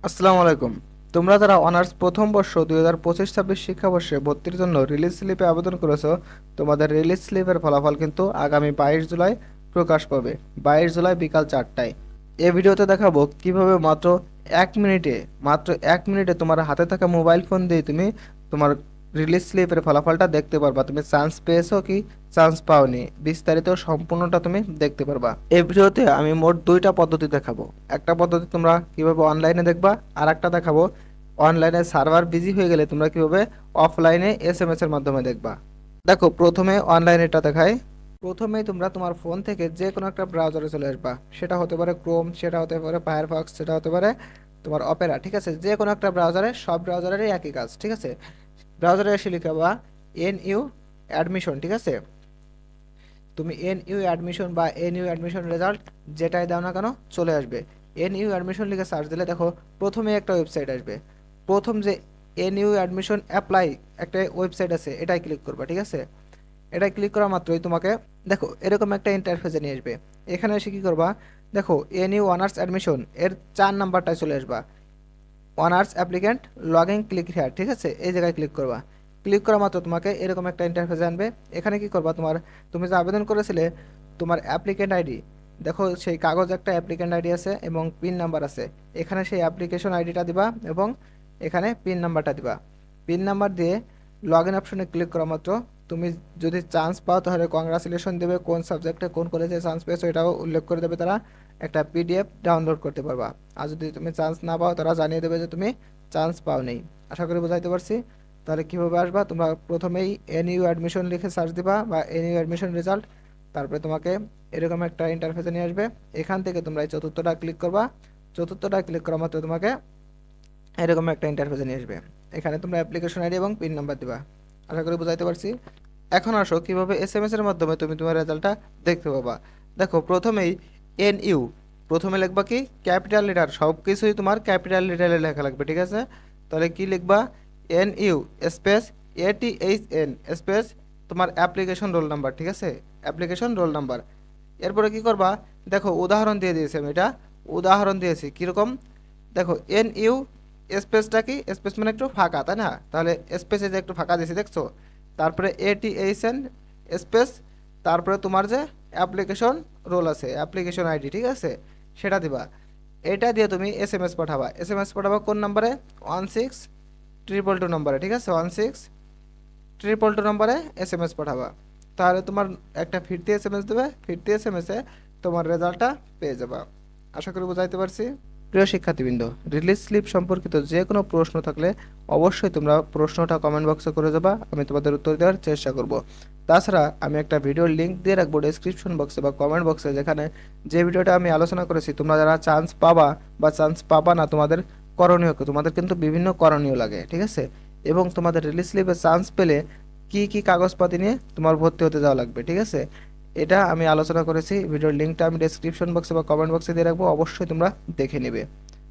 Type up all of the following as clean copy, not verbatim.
আসসালামু আলাইকুম। তোমরা যারা অনার্স প্রথম বর্ষ 2025-26 শিক্ষাবর্ষে ভর্তির জন্য রিলিজ স্লিপে আবেদন করেছো, তোমাদের রিলিজ স্লিপের ফলাফল কিন্তু আগামী 22 জুলাই প্রকাশ পাবে। 22 জুলাই বিকাল 4টায়। এই ভিডিওতে দেখাবো কিভাবে মাত্র এক মিনিটে তোমার হাতে থাকা মোবাইল ফোন দিয়ে তুমি তোমার রিলিজ স্লিপের ফলাফলটা দেখতে পারবা। তুমি চান্স পেয়েছো কি চান্স পাওনি, বিস্তারিত সম্পূর্ণটা তুমি দেখতে পারবা। এই ভিডিওতে আমি মোট দুইটা পদ্ধতি দেখাবো। একটা পদ্ধতি তোমরা কিভাবে অনলাইনে দেখবা, আর একটা দেখাবো অনলাইনে সার্ভার বিজি হয়ে গেলে তোমরা কিভাবে অফলাইনে এসএমএস এর মাধ্যমে দেখবা। দেখো, প্রথমে অনলাইনেটা দেখাই। প্রথমেই তোমরা তোমার ফোন থেকে যে কোনো একটা ব্রাউজারে চলে আসবা। সেটা হতে পারে ক্রোম, সেটা হতে পারে ফায়ারফক্স, সেটা হতে পারে তোমার অপেরা। ঠিক আছে, যে কোনো একটা ব্রাউজারে, সব ব্রাউজারেরই একই কাজ। ঠিক আছে, ব্রাউজারে এসে লিখবা NU অ্যাডমিশন। ঠিক আছে, তুমি NU অ্যাডমিশন বা NU অ্যাডমিশন রেজাল্ট যেটাই দাও না কেন চলে আসবে। NU অ্যাডমিশন লিখে সার্চ দিলে দেখো প্রথমে একটা ওয়েবসাইট আসবে। প্রথম যে NU অ্যাডমিশন অ্যাপ্লাই একটা ওয়েবসাইট আছে, এটাই ক্লিক করবা। ঠিক আছে, এটা ক্লিক করা মাত্রই তোমাকে দেখো এরকম একটা ইন্টারফেসে নিয়ে আসবে। এখানে এসে কি করবা, দেখো NU অনার্স অ্যাডমিশন এর 4 নাম্বারটায় চলে আসবা। Honours applicant log in click here. ঠিক আছে, এই জায়গায় ক্লিক করবা। ক্লিক করা মাত্র তোমাকে এরকম একটা ইন্টারফেস আনবে। এখানে কি করবা, তুমি যে আবেদন করেছিলে তোমার অ্যাপ্লিক্যান্ট আইডি, দেখো সেই কাগজ একটা অ্যাপ্লিক্যান্ট আইডি আছে এবং পিন নাম্বার আছে। এখানে সেই অ্যাপ্লিকেশন আইডিটা দিবা এবং এখানে পিন নাম্বারটা দিবা। পিন নাম্বার দিয়ে লগ ইন অপশনে ক্লিক করা মাত্র তুমি যদি চান্স পাও তাহলে কংগ্রাচুলেশন দেবে, কোন সাবজেক্টে কোন কলেজে চান্স পেয়েছো এটাও উল্লেখ করে দেবে তারা। একটা PDF ডাউনলোড করতে পারবা। আর যদি তুমি চান্স না পাও তারা জানিয়ে দেবে যে তুমি চান্স পাও নেই। আশা করি বোঝাইতে পারছি। তাহলে কীভাবে আসবা, তোমরা প্রথমেই NU অ্যাডমিশন লিখে সার্চ দিবা বা NU অ্যাডমিশন রেজাল্ট। তারপরে তোমাকে এরকম একটা ইন্টারফেসে নিয়ে আসবে। এখান থেকে তোমরা এই চতুর্থটা ক্লিক করবা। চতুর্থটা ক্লিক করা মাত্র তোমাকে এরকম একটা ইন্টারফেসে নিয়ে আসবে। এখানে তোমরা অ্যাপ্লিকেশন আইডি এবং পিন নাম্বার দিবা। আশা করি বোঝাইতে পারছি। এখন আসো কিভাবে SMS এর মাধ্যমে তুমি তোমার রেজাল্টটা দেখতে পাবা। দেখো, প্রথমেই NU, প্রথমে লিখবা কি ক্যাপিটাল লেটার, সব কিছুই তোমার ক্যাপিটাল লেটারে লেখা লাগবে। ঠিক আছে, তাহলে কি লিখবা, NU স্পেস ATHN স্পেস তোমার অ্যাপ্লিকেশন রোল নাম্বার। ঠিক আছে, অ্যাপ্লিকেশন রোল নাম্বার। এরপরে কি করবা, দেখো উদাহরণ দিয়ে দিয়েছি আমি, এটা উদাহরণ দিয়েছি কীরকম। দেখো NU স্পেসটা কি, স্পেস মানে একটু ফাঁকা, তাই না? তাহলে স্পেসে যে একটু ফাঁকা দিয়েছি দেখছো, তারপরে ATHN স্পেস, তারপরে তোমার যে অ্যাপ্লিকেশন রোল আছে, অ্যাপ্লিকেশন আইডি, ঠিক আছে, সেটা দিবা। এটা দিয়ে তুমি এস এম এস পাঠাবা কোন নাম্বারে, 162222 নম্বরে। ঠিক আছে, 162222 নম্বরে SMS পাঠাবা। তাহলে তোমার একটা ফিরতি SMS দেবে, ফিরতি SMS এ তোমার রেজাল্টটা পেয়ে যাবা। আশা করি বোঝাইতে পারছি। প্রিয় শিক্ষার্থীবৃন্দ, রিলিজ স্লিপ সম্পর্কিত যে কোনো প্রশ্ন থাকলে অবশ্যই তোমরা প্রশ্নটা কমেন্ট বক্সে করে যাবা, আমি তোমাদের উত্তর দেওয়ার চেষ্টা করব। তাছাড়া আমি একটা ভিডিওর লিঙ্ক দিয়ে রাখবো ডেসক্রিপশন বক্সে বা কমেন্ট বক্সে, যেখানে যে ভিডিওটা আমি আলোচনা করেছি তোমরা যারা চান্স পাবা বা চান্স পাবা না, তোমাদের করণীয় কি, তোমাদের কিন্তু বিভিন্ন করণীয় লাগে। ঠিক আছে, এবং তোমাদের রিলিজ স্লিপে চান্স পেলে কি কি কাগজপাতি নিয়ে তোমার ভর্তি হতে যাওয়া লাগবে। ঠিক আছে, এটা আমি আলোচনা করেছি। ভিডিওর লিঙ্কটা আমি ডেসক্রিপশন বক্সে বা কমেন্ট বক্সে দিয়ে রাখবো, অবশ্যই তোমরা দেখে নেবে।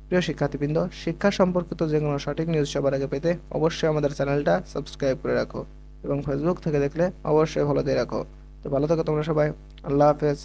প্রিয় শিক্ষার্থীবৃন্দ, শিক্ষা সম্পর্কিত যে কোনো সঠিক নিউজ সবার আগে পেতে অবশ্যই আমাদের চ্যানেলটা সাবস্ক্রাইব করে রাখো এবং ফেসবুক থেকে দেখলে অবশ্যই ফলো দিয়ে রাখো। তো ভালো থাকো তোমরা সবাই। আল্লাহ হাফেজ।